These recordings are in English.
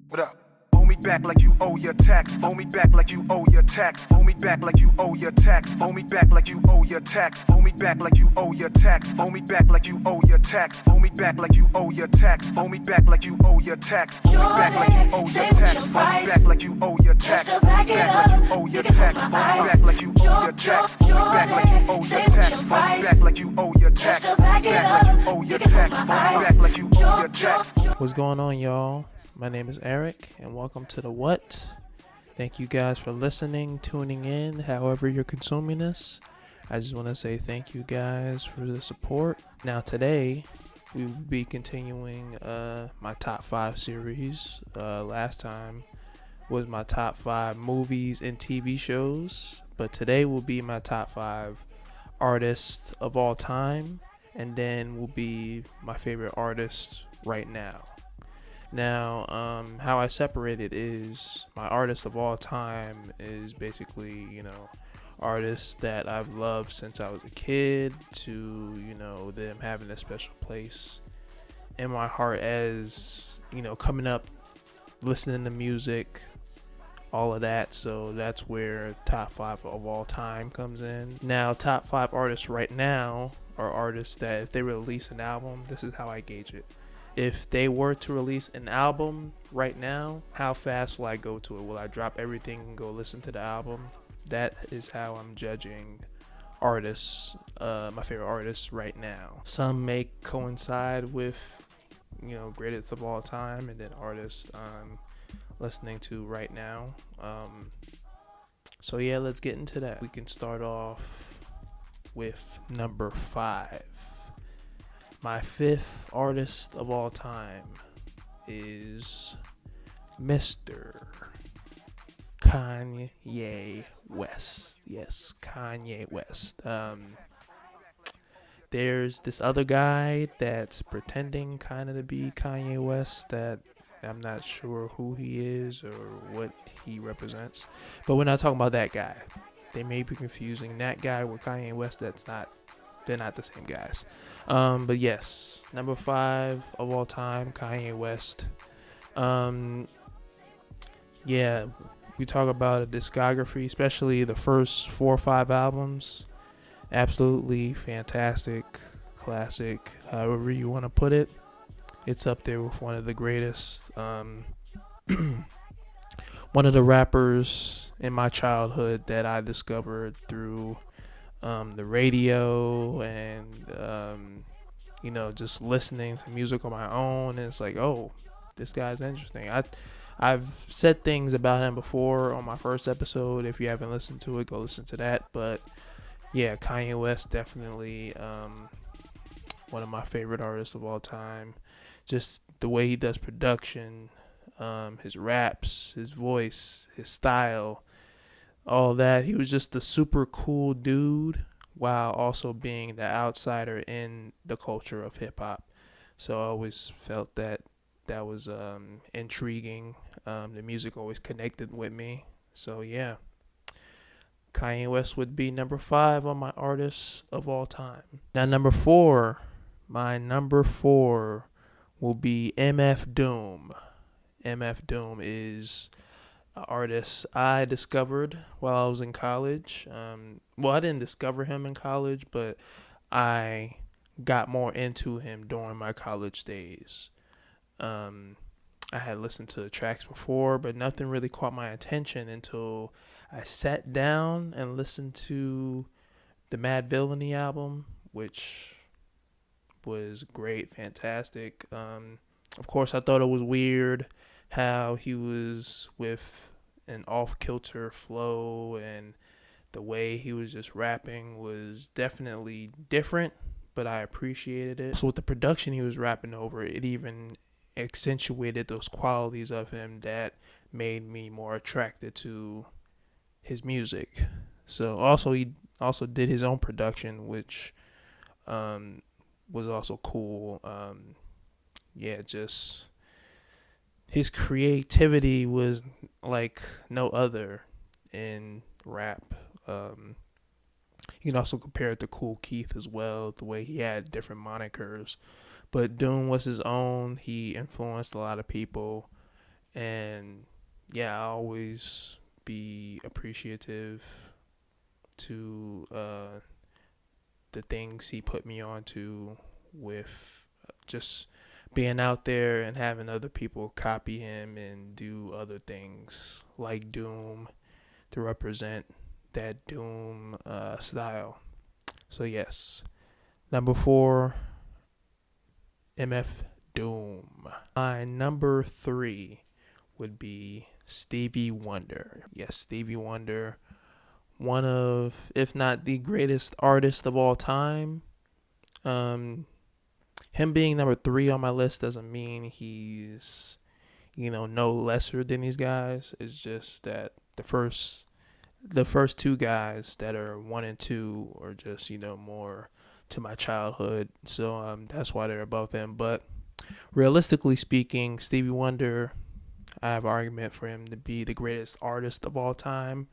What up? Owe me back like you owe your tax. Owe me back like you owe your tax. Owe me back like you owe your tax. Owe me back like you owe your tax. Owe me back like you owe your tax. Owe me back like you owe your tax. Owe me back like you owe your tax. Owe me back like you owe your tax. Owe me back like you owe your tax. Owe me back like you owe your tax. Owe me back like you owe your tax. Owe me back like you owe your tax. Owe me back like you owe your tax. Owe me back like you owe your tax. Owe me back like you owe your tax. Owe me back like you owe your tax. What's going on, y'all? My name is Eric, and welcome to The What. Thank you guys for listening, tuning in, however you're consuming this. I just want to say thank you guys for the support. Now today, we will be continuing my top 5 series. Last time was my top 5 movies and TV shows, but today will be my top 5 artists of all time, and then will be my favorite artists right now. Now, how I separate it is my artist of all time is basically, artists that I've loved since I was a kid to, them having a special place in my heart as, coming up, listening to music, all of that. So that's where top 5 of all time comes in. Now, top 5 artists right now are artists that if they release an album, this is how I gauge it. If they were to release an album right now, how fast will I go to it? Will I drop everything and go listen to the album? That is how I'm judging artists, my favorite artists right now. Some may coincide with, greatest of all time, and then artists I'm listening to right now. So yeah, let's get into that. We can start off with number 5. My 5th artist of all time is Mr. Kanye West. Yes, Kanye West. There's this other guy that's pretending kind of to be Kanye West that I'm not sure who he is or what he represents. But we're not talking about that guy. They may be confusing that guy with Kanye West. They're not the same guys. But yes, number 5 of all time, Kanye West. Yeah, we talk about a discography, especially the first 4 or 5 albums. Absolutely fantastic, classic, however you want to put it. It's up there with one of the greatest. One of the rappers in my childhood that I discovered through the radio and just listening to music on my own, and it's like, oh, this guy's interesting. I've said things about him before on my first episode. If you haven't listened to it, go listen to that. But yeah, Kanye West, definitely one of my favorite artists of all time. Just the way he does production, his raps, his voice, his style, all that. He was just a super cool dude while also being the outsider in the culture of hip hop. So I always felt that was intriguing. The music always connected with me. So yeah, Kanye West would be number 5 on my artists of all time. Now number 4, my number 4 will be MF Doom. MF Doom is artist I discovered while I was in college. I didn't discover him in college, but I got more into him during my college days. I had listened to the tracks before, but nothing really caught my attention until I sat down and listened to the Mad Villainy album, which was great, fantastic. Of course, I thought it was weird how he was with an off-kilter flow, and the way he was just rapping was definitely different, but I appreciated it. So with the production he was rapping over, it even accentuated those qualities of him that made me more attracted to his music. So also he also did his own production, which was also cool. Just his creativity was like no other in rap. You can also compare it to Kool Keith as well, the way he had different monikers. But Doom was his own. He influenced a lot of people, and yeah, I always be appreciative to the things he put me onto with just being out there and having other people copy him and do other things like Doom to represent that Doom style. So yes, number 4, MF Doom. My number 3 would be Stevie Wonder. Yes, Stevie Wonder, one of, if not the greatest artist of all time. Him being number 3 on my list doesn't mean he's, no lesser than these guys. It's just that the first two guys that are 1 and 2 are just, more to my childhood. So that's why they're above him. But realistically speaking, Stevie Wonder, I have an argument for him to be the greatest artist of all time.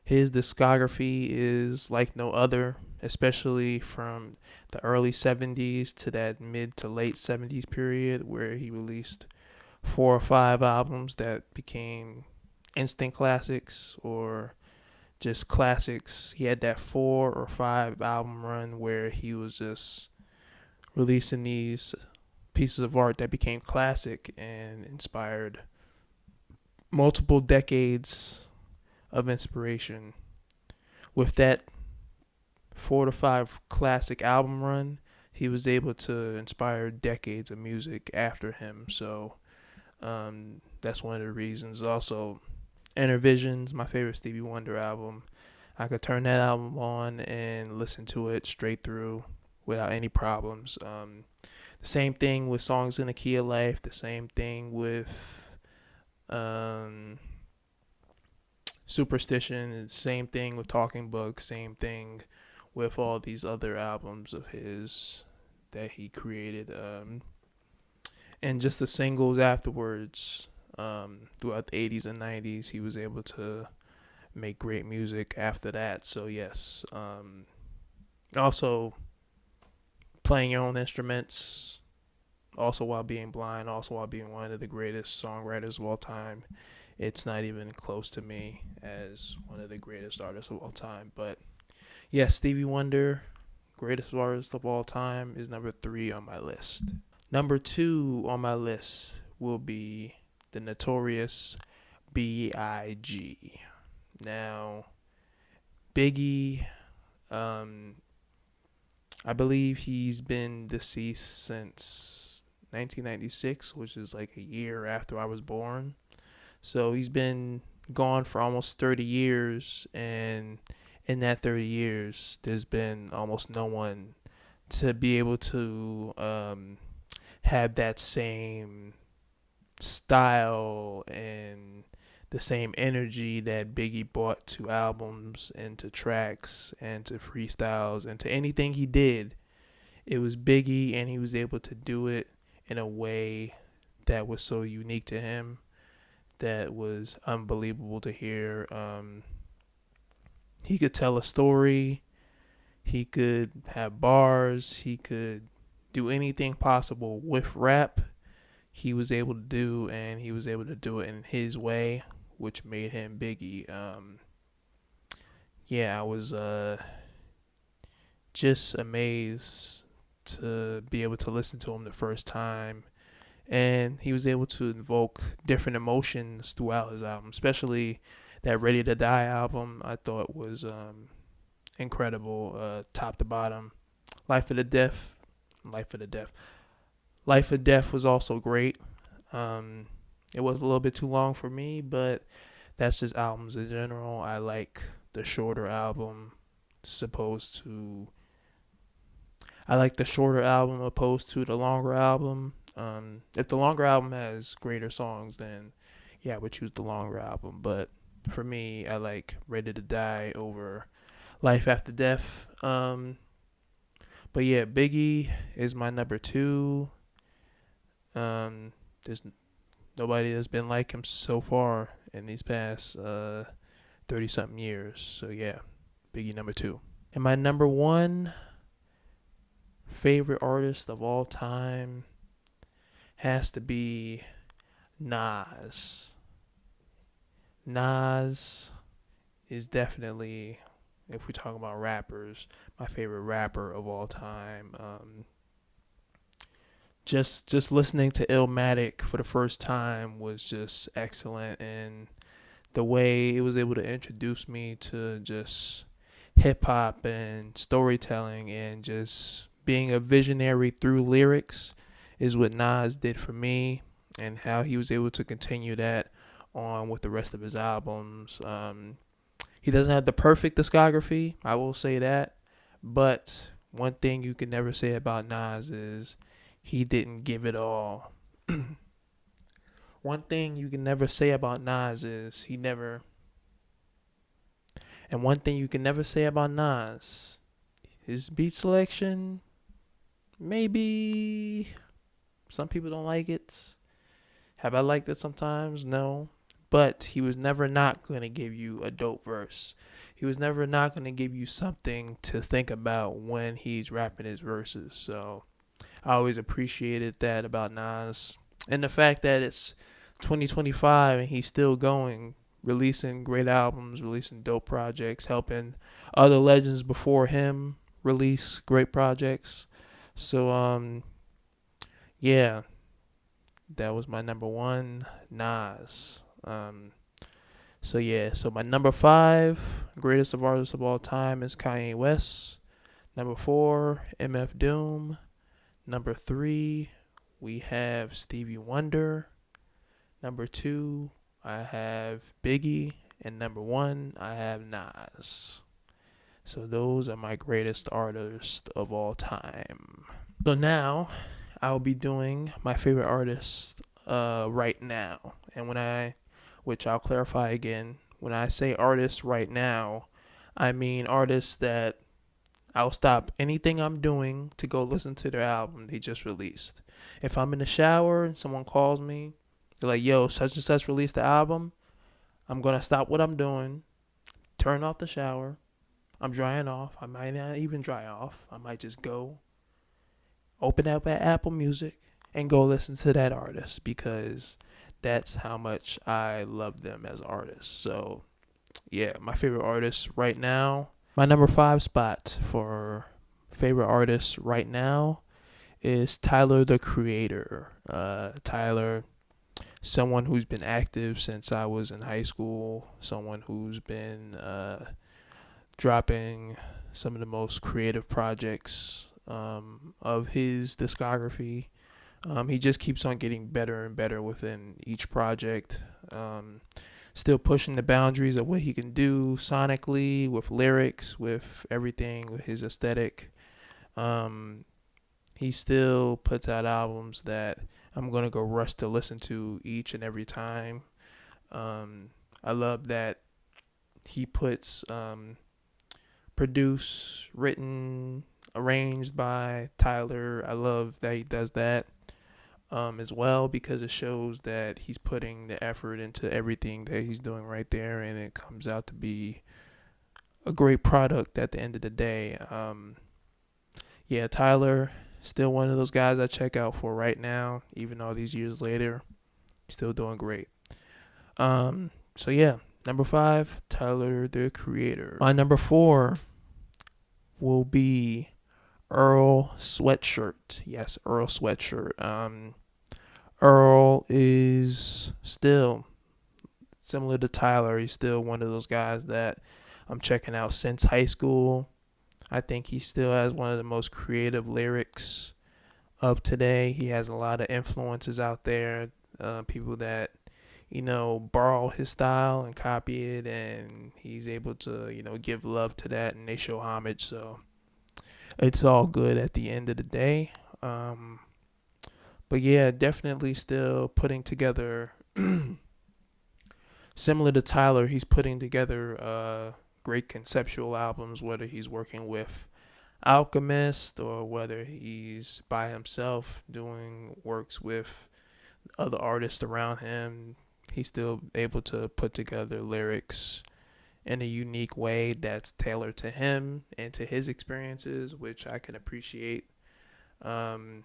His discography is like no other, especially from the early 70s to that mid to late 70s period where he released 4 or 5 albums that became instant classics or just classics. He had that 4 or 5 album run where he was just releasing these pieces of art that became classic and inspired multiple decades of inspiration. With that 4 to 5 classic album run, he was able to inspire decades of music after him. So that's one of the reasons. Also, Inner Visions, my favorite Stevie Wonder album. I could turn that album on and listen to it straight through without any problems. The same thing with Songs in the Key of Life. The same thing with Superstition. And same thing with Talking Book. Same thing with all these other albums of his that he created. And just the singles afterwards. Throughout the 80s and 90s, he was able to make great music after that. So yes, also playing your own instruments, also while being blind, also while being one of the greatest songwriters of all time. It's not even close to me as one of the greatest artists of all time. But yes, Stevie Wonder, greatest artist of all time, is number 3 on my list. Number 2 on my list will be the Notorious B.I.G. Now, Biggie, I believe he's been deceased since 1996, which is like a year after I was born. So he's been gone for almost 30 years, and in that 30 years, there's been almost no one to be able to have that same style and the same energy that Biggie brought to albums and to tracks and to freestyles and to anything he did. It was Biggie, and he was able to do it in a way that was so unique to him, that was unbelievable to hear. He could tell a story. He could have bars. He could do anything possible with rap. He was able to do, and he was able to do it in his way, which made him Biggie. I was just amazed to be able to listen to him the first time, and he was able to invoke different emotions throughout his album, especially that Ready to Die album. I thought was incredible, top to bottom. Life of Death was also great. It was a little bit too long for me, but that's just albums in general. I like the shorter album opposed to the longer album. If the longer album has greater songs, then yeah, I would choose the longer album. But for me, I like Ready to Die over Life After Death. But yeah, Biggie is my number 2. There's nobody that's been like him so far in these past 30-something years. So yeah, Biggie number 2. And my number 1, favorite artist of all time has to be Nas. Nas is definitely, if we talk about rappers, my favorite rapper of all time. Just listening to Illmatic for the first time was just excellent, and the way it was able to introduce me to just hip hop and storytelling and just being a visionary through lyrics is what Nas did for me, and how he was able to continue that on with the rest of his albums. He doesn't have the perfect discography, I will say that, but one thing you can never say about Nas is he didn't give it all. One thing you can never say about Nas is he never. And one thing you can never say about Nas, his beat selection, maybe some people don't like it. Have I liked it sometimes? No. But he was never not going to give you a dope verse. He was never not going to give you something to think about when he's rapping his verses. So I always appreciated that about Nas. And the fact that it's 2025 and he's still going, releasing great albums, releasing dope projects, helping other legends before him release great projects. So yeah, that was my number one, Nas. So my number 5 greatest of artists of all time is Kanye West. Number 4, MF Doom. Number 3, we have Stevie Wonder. Number 2, I have Biggie. And number 1, I have Nas. So those are my greatest artists of all time. So now I'll be doing my favorite artist right now. And which I'll clarify again, when I say artists right now, I mean artists that I'll stop anything I'm doing to go listen to their album they just released. If I'm in the shower and someone calls me, they're like, yo, such and such released the album, I'm going to stop what I'm doing, turn off the shower, I'm drying off. I might not even dry off. I might just go open up at Apple Music and go listen to that artist, because that's how much I love them as artists. So yeah, my favorite artist right now, my number 5 spot for favorite artist right now is Tyler the Creator. Tyler, someone who's been active since I was in high school, someone who's been dropping some of the most creative projects of his discography. He just keeps on getting better and better within each project. Still pushing the boundaries of what he can do sonically, with lyrics, with everything, with his aesthetic. He still puts out albums that I'm going to go rush to listen to each and every time. I love that he puts produced, written, arranged by Tyler. I love that he does that as well, because it shows that he's putting the effort into everything that he's doing right there, and it comes out to be a great product at the end of the day. Yeah, Tyler, still one of those guys I check out for right now, even all these years later, still doing great. So yeah, number 5, Tyler the Creator. My number 4 will be Earl Sweatshirt. Yes, Earl Sweatshirt. Earl is still similar to Tyler. He's still one of those guys that I'm checking out since high school. I think he still has one of the most creative lyrics of today. He has a lot of influences out there, people that, borrow his style and copy it, and he's able to, give love to that, and they show homage. So it's all good at the end of the day. But yeah, definitely still putting together, similar to Tyler, he's putting together great conceptual albums, whether he's working with Alchemist or whether he's by himself doing works with other artists around him. He's still able to put together lyrics in a unique way that's tailored to him and to his experiences, which I can appreciate. Um,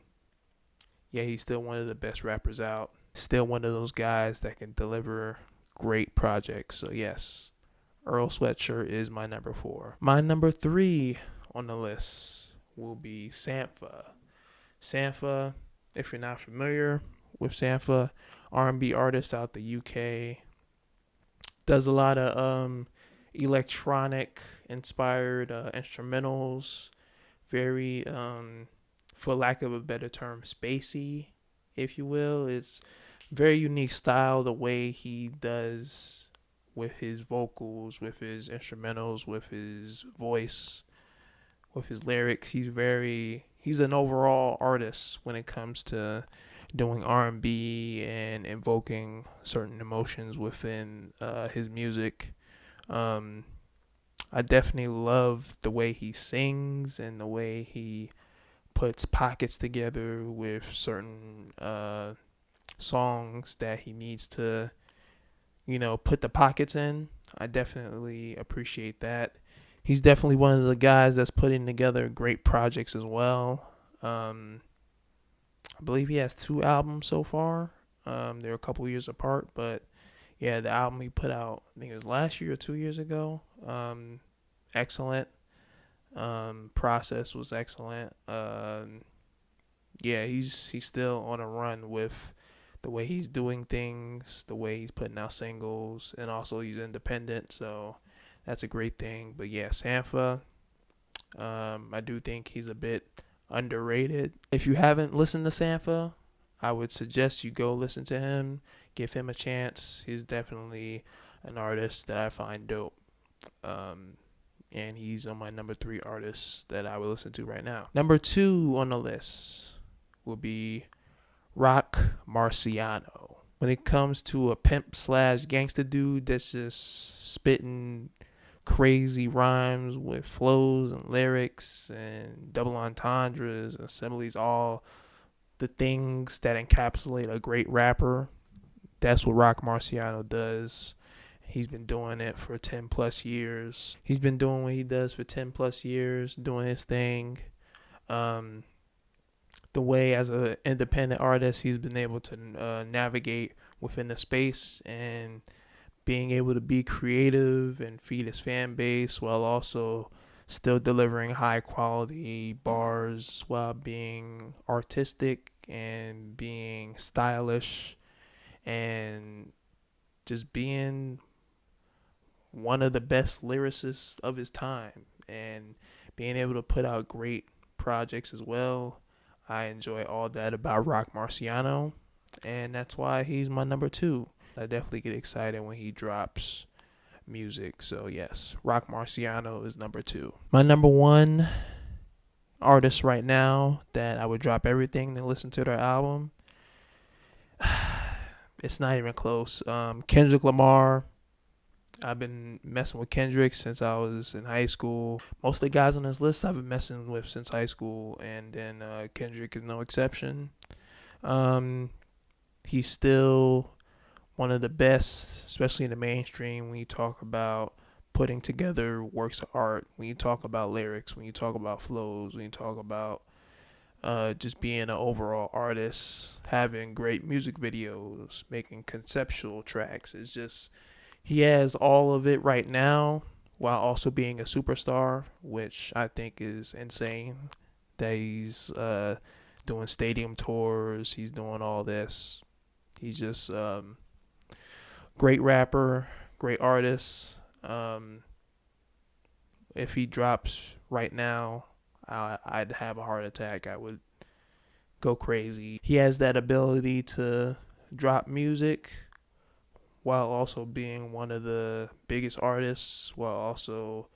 yeah, he's still one of the best rappers out. Still one of those guys that can deliver great projects. So yes, Earl Sweatshirt is my number 4. My number 3 on the list will be Sampha. Sampha, if you're not familiar with Sampha, R&B artist out the UK, does a lot of electronic inspired instrumentals, very for lack of a better term, spacey, if you will. It's very unique style the way he does with his vocals, with his instrumentals, with his voice, with his lyrics. He's an overall artist when it comes to doing R&B and invoking certain emotions within his music. Um, I definitely love the way he sings and the way he puts pockets together with certain songs that he needs to, put the pockets in. I definitely appreciate that. He's definitely one of the guys that's putting together great projects as well. I believe he has 2 albums so far. They're a couple years apart, but yeah, the album he put out, I think it was last year or 2 years ago. Excellent. Process was excellent. Yeah, he's still on a run with the way he's doing things, the way he's putting out singles, and also he's independent, so that's a great thing. But yeah, Sampha, I do think he's a bit underrated. If you haven't listened to Sampha, I would suggest you go listen to him, give him a chance. He's definitely an artist that I find dope. And he's on my number 3 artist that I would listen to right now. Number 2 on the list will be Rock Marciano. When it comes to a pimp slash gangster dude that's just spitting crazy rhymes with flows and lyrics and double entendres and similes, all the things that encapsulate a great rapper, that's what Rock Marciano does. He's been doing it for 10 plus years. He's been doing what he does for 10 plus years, doing his thing. The way as an independent artist, he's been able to navigate within the space and being able to be creative and feed his fan base while also still delivering high quality bars while being artistic and being stylish and just being one of the best lyricists of his time and being able to put out great projects as well. I enjoy all that about Rock Marciano, and that's why he's my number 2. I definitely get excited when he drops music. So yes, Rock Marciano is number 2. My number 1 artist right now that I would drop everything to listen to their album. It's not even close. Kendrick Lamar. I've been messing with Kendrick since I was in high school. Most of the guys on this list I've been messing with since high school, and then Kendrick is no exception. He's still one of the best, especially in the mainstream, when you talk about putting together works of art, when you talk about lyrics, when you talk about flows, when you talk about just being an overall artist, having great music videos, making conceptual tracks. It's just, he has all of it right now while also being a superstar, which I think is insane that he's doing stadium tours. He's doing all this. He's just great rapper, great artist. If he drops right now, I'd have a heart attack. I would go crazy. He has that ability to drop music while also being one of the biggest artists, while also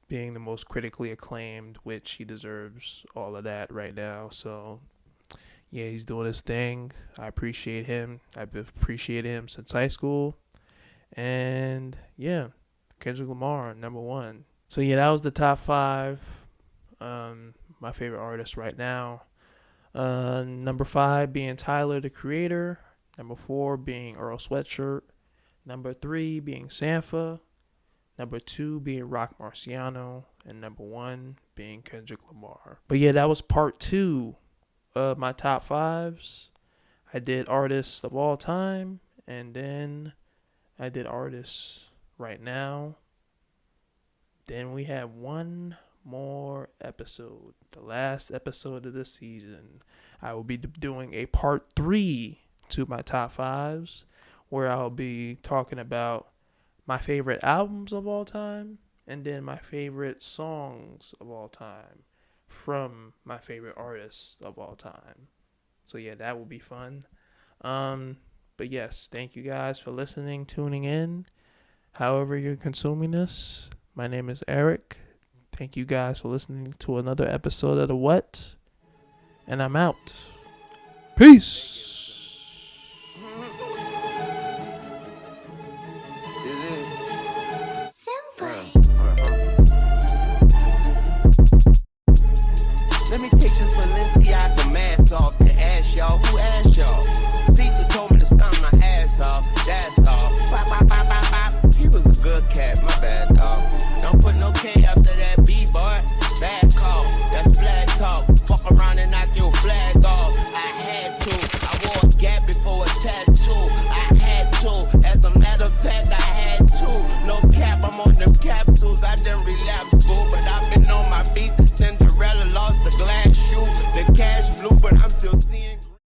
being the most critically acclaimed, which he deserves all of that right now. So yeah, he's doing his thing. I appreciate him. I've appreciated him since high school. And yeah, Kendrick Lamar, number 1. So yeah, that was the top 5. My favorite artists right now. Number 5 being Tyler, the Creator. Number 4 being Earl Sweatshirt. Number 3 being Sampha. Number 2 being Rock Marciano. And number 1 being Kendrick Lamar. But yeah, that was part 2 my top fives. I did artists of all time, and then I did artists right now. Then we have one more episode, the last episode of the season. I will be doing a part 3 to my top fives, where I'll be talking about my favorite albums of all time, and then my favorite songs of all time from my favorite artists of all time. So yeah, that will be fun. But yes, thank you guys for listening, tuning in. However you're consuming this, my name is Eric. Thank you guys for listening to another episode of The What? And I'm out. Peace. Let me take this Balenciaga mask off the ass, y'all.